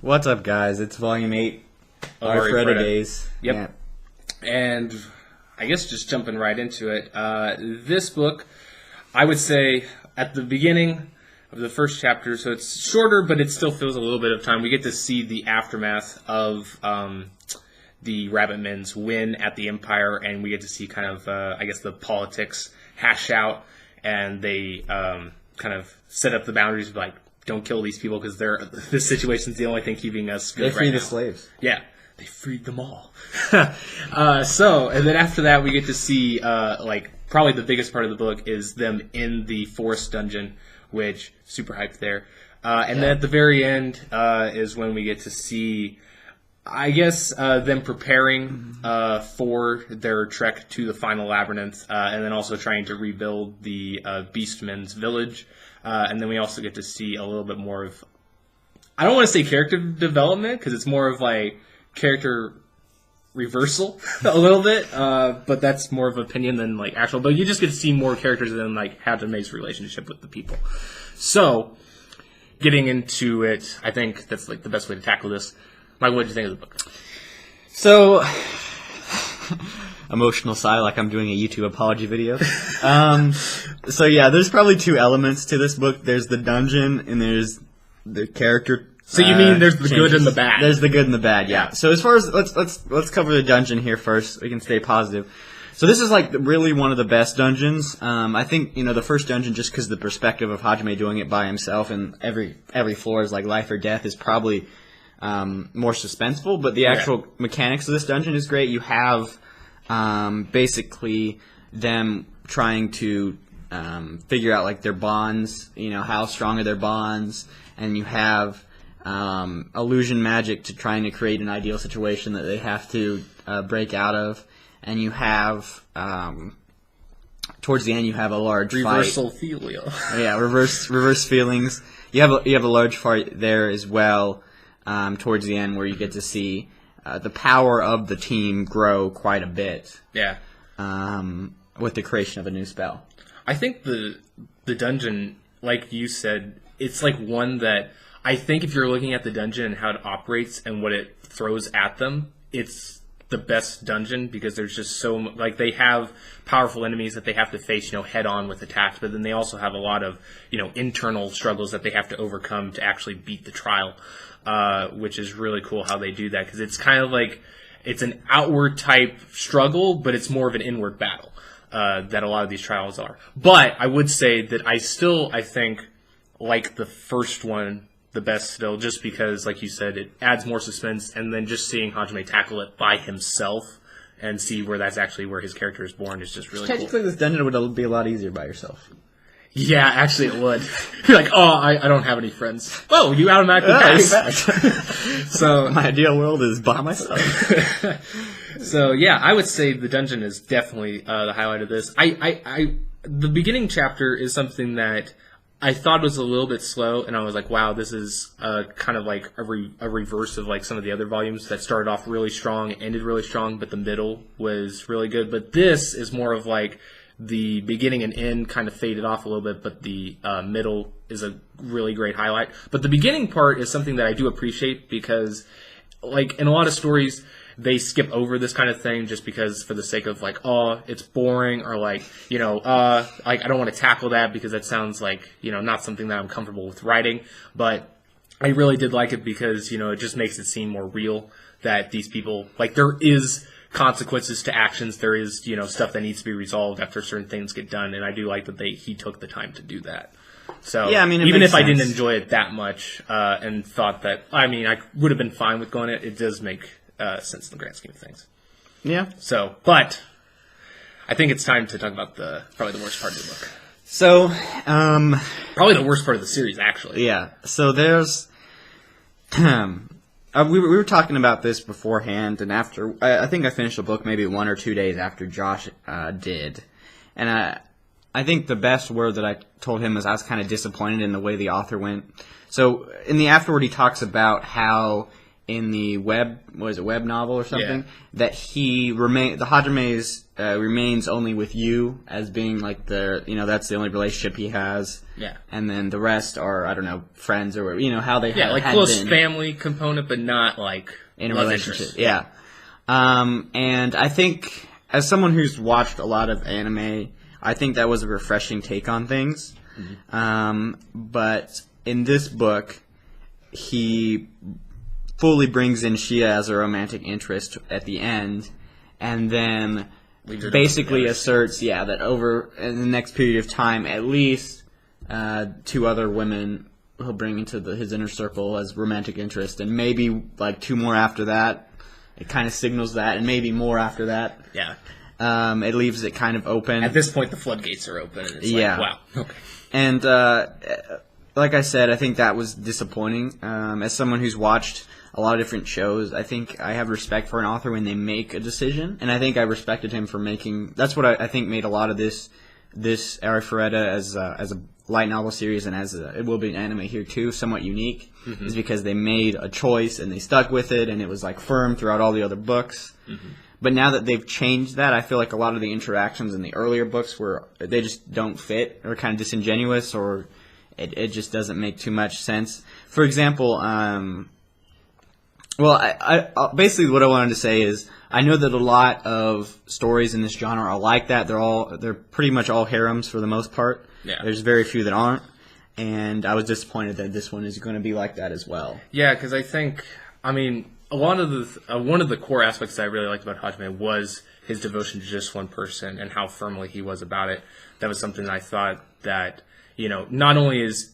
What's up, guys? It's Volume 8, Arifureta Days. Yep. Yeah. And I guess just jumping right into it, this book, I would say at the beginning of the first chapter, so it's shorter, but it still feels a little bit of time. We get to see the aftermath of the Rabbitmen's win at the Empire, and we get to see kind of, I guess, the politics hash out, and they kind of set up the boundaries of, like, don't kill these people because this situation's the only thing keeping us good right now. They freed the slaves. Yeah, they freed them all. And then after that, we get to see, probably the biggest part of the book is them in the forest dungeon, which, super hyped there. Then at the very end is when we get to see, I guess, them preparing for their trek to the final labyrinth, and then also trying to rebuild the Beastmen's village. And then we also get to see a little bit more of, I don't want to say character development, because it's more of like character reversal a little bit, but that's more of opinion than like actual. But you just get to see more characters than like Hajimei's relationship with the people. So, getting into it, I think that's like the best way to tackle this. Michael, what did you think of the book? So, emotional sigh, like I'm doing a YouTube apology video. So yeah, there's probably two elements to this book. There's the dungeon, and there's the character. So you mean there's the changes. good and the bad? There's the good and the bad, yeah. So as far as let's cover the dungeon here first. We can stay positive. So this is like really one of the best dungeons. I think the first dungeon, just because the perspective of Hajime doing it by himself, and every floor is like life or death, is probably more suspenseful. But the actual mechanics of this dungeon is great. You have basically them trying to figure out like their bonds, how strong are their bonds, and you have illusion magic to trying to create an ideal situation that they have to break out of, and you have towards the end you have a large reversal fight. Filio. Yeah, reverse feelings. You have a large fight there as well towards the end where you get to see the power of the team grow quite a bit. Yeah. With the creation of a new spell. I think the dungeon, like you said, it's like one that I think if you're looking at the dungeon and how it operates and what it throws at them, it's the best dungeon because there's just so like they have powerful enemies that they have to face, head on with attacks, but then they also have a lot of, internal struggles that they have to overcome to actually beat the trial, which is really cool how they do that because it's kind of like it's an outward type struggle, but it's more of an inward battle. That a lot of these trials are. But I would say that I think, like the first one, the best still, just because, like you said, it adds more suspense, and then just seeing Hajime tackle it by himself and see where that's actually where his character is born is just really cool. Technically, this dungeon would be a lot easier by yourself. Yeah, actually it would. You're like, I don't have any friends. Oh, you automatically pass. So my ideal world is by myself. So yeah, I would say the dungeon is definitely the highlight of this. The beginning chapter is something that I thought was a little bit slow, and I was like, wow, this is kind of like a reverse of like some of the other volumes that started off really strong, ended really strong, but the middle was really good. But this is more of like the beginning and end kind of faded off a little bit, but the middle is a really great highlight. But the beginning part is something that I do appreciate because, like, in a lot of stories, they skip over this kind of thing just because for the sake of, like, it's boring, or, like, I don't want to tackle that because that sounds like, not something that I'm comfortable with writing. But I really did like it because, it just makes it seem more real that these people, like, there is consequences to actions. There is, stuff that needs to be resolved after certain things get done, and I do like that he took the time to do that. So yeah, I mean, even if I didn't enjoy it that much and thought that, I would have been fine with going it does make sense in the grand scheme of things. Yeah. So, but I think it's time to talk about probably the worst part of the book. So, probably the worst part of the series, actually. Yeah. So there's, we were talking about this beforehand, and after I think I finished the book maybe 1 or 2 days after Josh did, and I think the best word that I told him was I was kind of disappointed in the way the author went. So in the afterword, he talks about how in the web novel or something, that the Hajime remains only with you as being like that's the only relationship he has. Yeah. And then the rest are, I don't know, friends or how they like had close been family component, but not like in a love relationship. interest. Yeah. And I think as someone who's watched a lot of anime, I think that was a refreshing take on things. Mm-hmm. But in this book, he fully brings in Shia as a romantic interest at the end, and then basically asserts, that over in the next period of time, at least 2 other women he'll bring into his inner circle as romantic interest, and maybe like 2 more after that. It kind of signals that, and maybe more after that. Yeah. It leaves it kind of open. At this point, the floodgates are open, and it's like, wow. Okay. And like I said, I think that was disappointing. As someone who's watched a lot of different shows, I think I have respect for an author when they make a decision, and I think I respected him for making. That's what I think made a lot of this Arifureta as a light novel series, and it will be an anime here too, somewhat unique, is because they made a choice and they stuck with it, and it was like firm throughout all the other books. Mm-hmm. But now that they've changed that, I feel like a lot of the interactions in the earlier books they just don't fit, or kind of disingenuous, or it just doesn't make too much sense. For example, I basically what I wanted to say is I know that a lot of stories in this genre are like that. They're pretty much all harems for the most part. Yeah. There's very few that aren't, and I was disappointed that this one is going to be like that as well. Yeah, because I think, a lot of the one of the core aspects that I really liked about Hajime was his devotion to just one person and how firmly he was about it. That was something that I thought that, not only is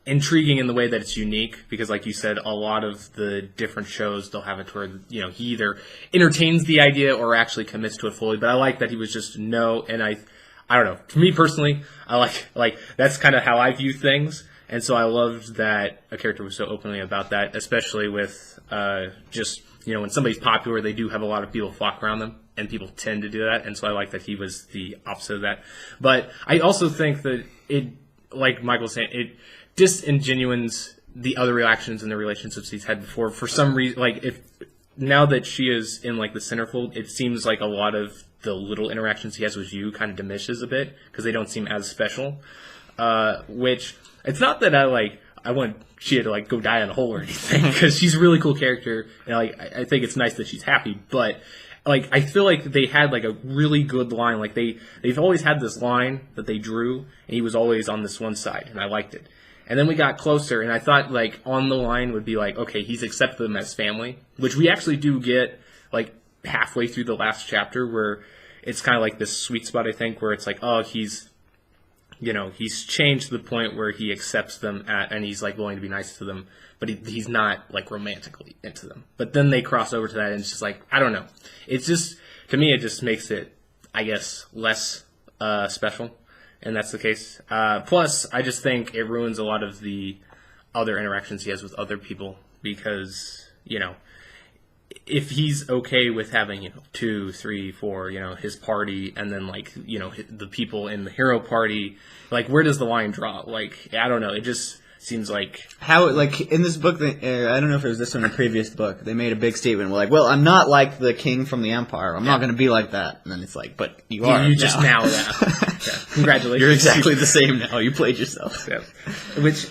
intriguing in the way that it's unique, because like you said, a lot of the different shows, they'll have it to where, he either entertains the idea or actually commits to it fully. But I like that he was just no, and I don't know. For me personally, I like that's kind of how I view things. And so I loved that a character was so openly about that, especially with just, when somebody's popular, they do have a lot of people flock around them, and people tend to do that. And so I like that he was the opposite of that. But I also think that it, like Michael was saying, it disingenuines the other reactions and the relationships he's had before. For some reason, now that she is in the centerfold, it seems like a lot of the little interactions he has with you kind of diminishes a bit because they don't seem as special. Which it's not that I want Shia to go die in a hole or anything, because she's a really cool character, and I think it's nice that she's happy. But I feel like they had a really good line. They've always had this line that they drew, and he was always on this one side, and I liked it. And then we got closer, and I thought on the line would be okay, he's accepted them as family, which we actually do get halfway through the last chapter, where it's kind of this sweet spot, I think, where it's he's changed to the point where he accepts them and he's willing to be nice to them, but he's not romantically into them. But then they cross over to that, and it's just I don't know. It's just, to me, it just makes it, I guess, less special, and that's the case. Plus, I just think it ruins a lot of the other interactions he has with other people, because if he's okay with having 2, 3, 4, his party, and then the people in the hero party, where does the line draw? I don't know. It just seems how in this book. I don't know if it was this one or the previous book. They made a big statement. Well, I'm not like the king from the empire. I'm not going to be like that. And then it's but you are. You just now. Yeah. Congratulations. You're exactly the same now. You played yourself. Yeah. Which,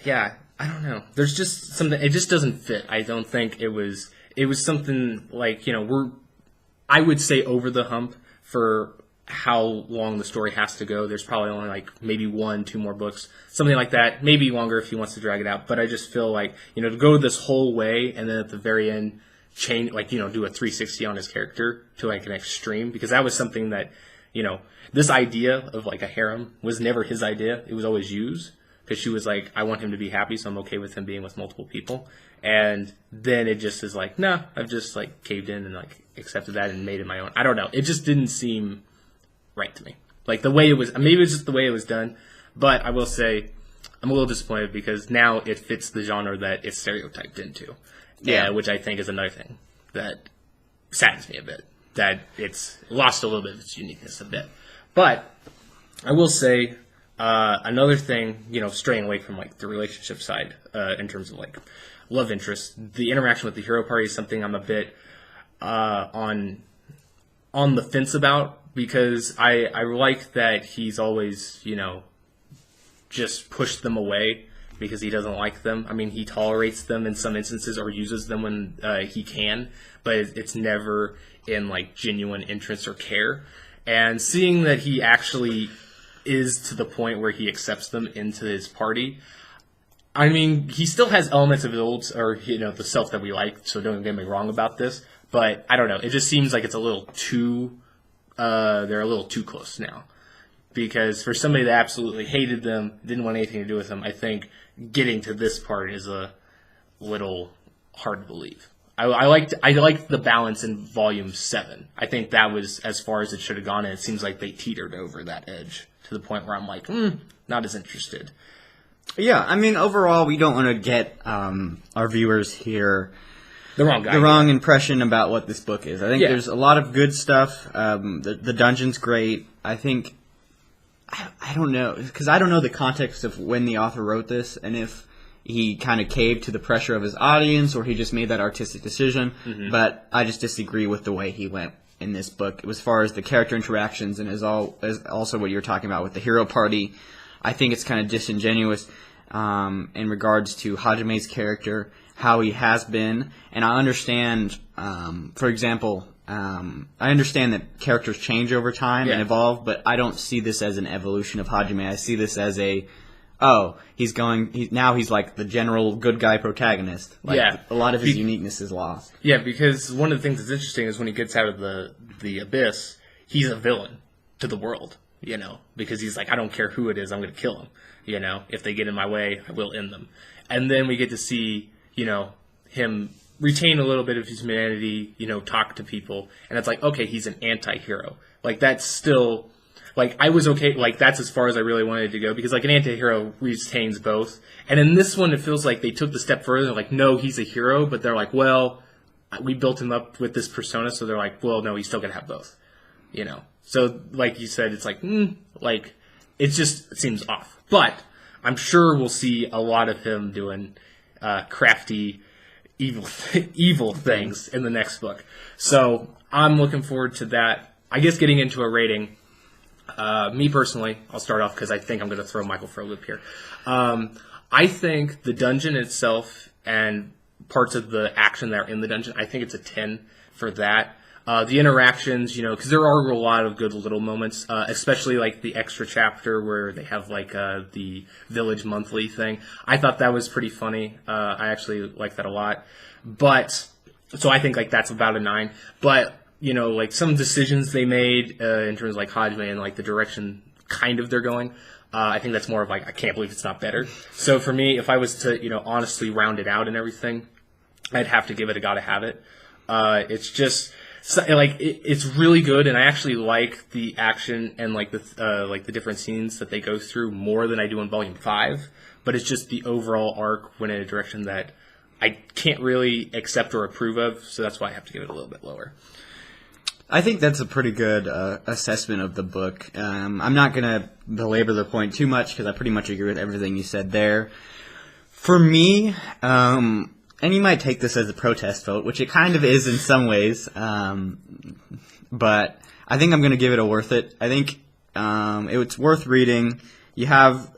I don't know. There's just something. It just doesn't fit. I don't think it was. It was something I would say over the hump for how long the story has to go. There's probably only maybe 1, 2 more books, something like that. Maybe longer if he wants to drag it out. But I just feel to go this whole way and then at the very end change, do a 360 on his character to an extreme, because that was something that, this idea of a harem was never his idea. It was always Yu's, because she was I want him to be happy, so I'm okay with him being with multiple people. And then it just is nah, I've just caved in and accepted that and made it my own. I don't know. It just didn't seem right to me. The way it was, maybe it was just the way it was done. But I will say, I'm a little disappointed because now it fits the genre that it's stereotyped into. Yeah, which I think is another thing that saddens me a bit. That it's lost a little bit of its uniqueness a bit. But I will say, another thing, straying away from the relationship side, in terms of love interest. The interaction with the hero party is something I'm a bit on the fence about, because I like that he's always, just pushed them away because he doesn't like them. I mean, he tolerates them in some instances or uses them when he can, but it's never in like genuine interest or care. And seeing that he actually is to the point where he accepts them into his party, I mean, he still has elements of his old, or the self that we like, so don't get me wrong about this, but I don't know, it just seems like it's a little too, they're a little too close now. Because for somebody that absolutely hated them, didn't want anything to do with them, I think getting to this part is a little hard to believe. I liked the balance in Volume 7. I think that was as far as it should have gone, and it seems like they teetered over that edge to the point where I'm like, not as interested. Yeah, I mean, overall, we don't want to get our viewers here the wrong impression about what this book is. I think there's a lot of good stuff. The dungeon's great. I think, I don't know, because I don't know the context of when the author wrote this, and if he kind of caved to the pressure of his audience, or he just made that artistic decision. But I just disagree with the way he went in this book. As far as the character interactions, and as also what you're talking about with the hero party, I think it's kind of disingenuous in regards to Hajime's character, how he has been. And I understand, for example, I understand that characters change over time and evolve, but I don't see this as an evolution of Hajime. I see this as now he's like the general good guy protagonist. Like, a lot of his uniqueness is lost. Yeah, because one of the things that's interesting is when he gets out of the abyss, he's a villain to the world, because he's like, I don't care who it is, I'm going to kill him. If they get in my way, I will end them. And then we get to see, him retain a little bit of his humanity, talk to people, and it's like, okay, he's an anti-hero. Like, that's still, like, I was okay, like, that's as far as I really wanted to go, because, like, an anti-hero retains both. And in this one, it feels like they took the step further. They're like, no, he's a hero, but they're like, well, we built him up with this persona, so they're like, well, no, he's still gonna have both, So, like you said, it's like, it just seems off. But I'm sure we'll see a lot of him doing crafty, evil things in the next book. So I'm looking forward to that. I guess getting into a rating, me personally, I'll start off because I think I'm going to throw Michael for a loop here. I think the dungeon itself and parts of the action that are in the dungeon, I think it's a 10 for that. The interactions, because there are a lot of good little moments, especially like the extra chapter where they have like the Village Monthly thing. I thought that was pretty funny. I actually like that a lot. But, so I think like that's about a 9. But, like some decisions they made in terms of like Hajime and like the direction kind of they're going, I think that's more of like, I can't believe it's not better. So for me, if I was to, honestly round it out and everything, I'd have to give it a gotta have it. It's just... So, like it's really good, and I actually like the action and like the different scenes that they go through more than I do in Volume 5. But it's just the overall arc went in a direction that I can't really accept or approve of, so that's why I have to give it a little bit lower. I think that's a pretty good assessment of the book. I'm not going to belabor the point too much because I pretty much agree with everything you said there. For me, and you might take this as a protest vote, which it kind of is in some ways, but I think I'm going to give it a worth it. I think it's worth reading. You have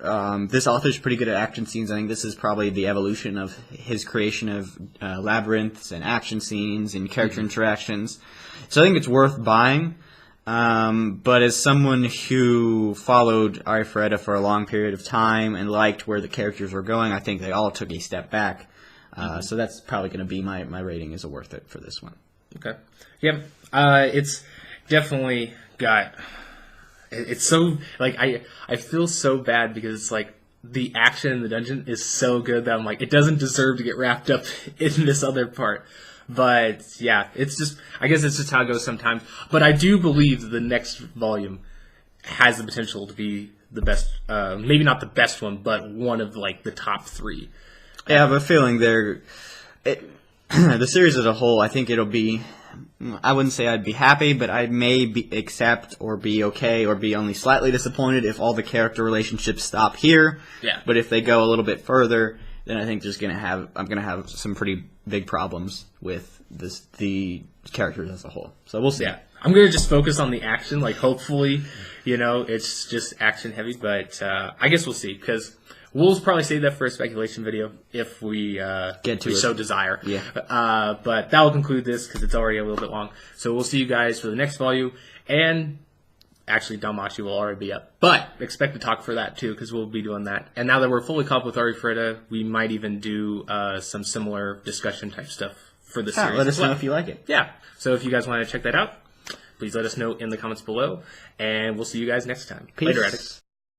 this author's pretty good at action scenes. I think this is probably the evolution of his creation of labyrinths and action scenes and character interactions. So I think it's worth buying. But as someone who followed Arifureta for a long period of time and liked where the characters were going, I think they all took a step back. So that's probably going to be my rating is a worth it for this one. Okay. Yep. It's definitely got... It's so... Like, I feel so bad because it's like the action in the dungeon is so good that I'm like, it doesn't deserve to get wrapped up in this other part. But, yeah, it's just... I guess it's just how it goes sometimes. But I do believe that the next volume has the potential to be the best... maybe not the best one, but one of, like, the top 3. Yeah, I have a feeling the series as a whole, I think it'll be, I wouldn't say I'd be happy, but I may accept or be okay or be only slightly disappointed if all the character relationships stop here. Yeah. But if they go a little bit further, then I think I'm gonna have some pretty big problems with the characters as a whole. So we'll see. Yeah, I'm gonna just focus on the action. Like, hopefully, it's just action heavy. But I guess we'll see, because we'll probably save that for a speculation video if we so desire. Yeah. But that will conclude this, because it's already a little bit long. So we'll see you guys for the next volume, and actually Danmachi will already be up. But expect to talk for that too, because we'll be doing that. And now that we're fully caught up with Arifureta, we might even do some similar discussion type stuff for the series. Let us know if you like it. Yeah. So if you guys want to check that out, please let us know in the comments below, and we'll see you guys next time. Peace. Later, Addicts.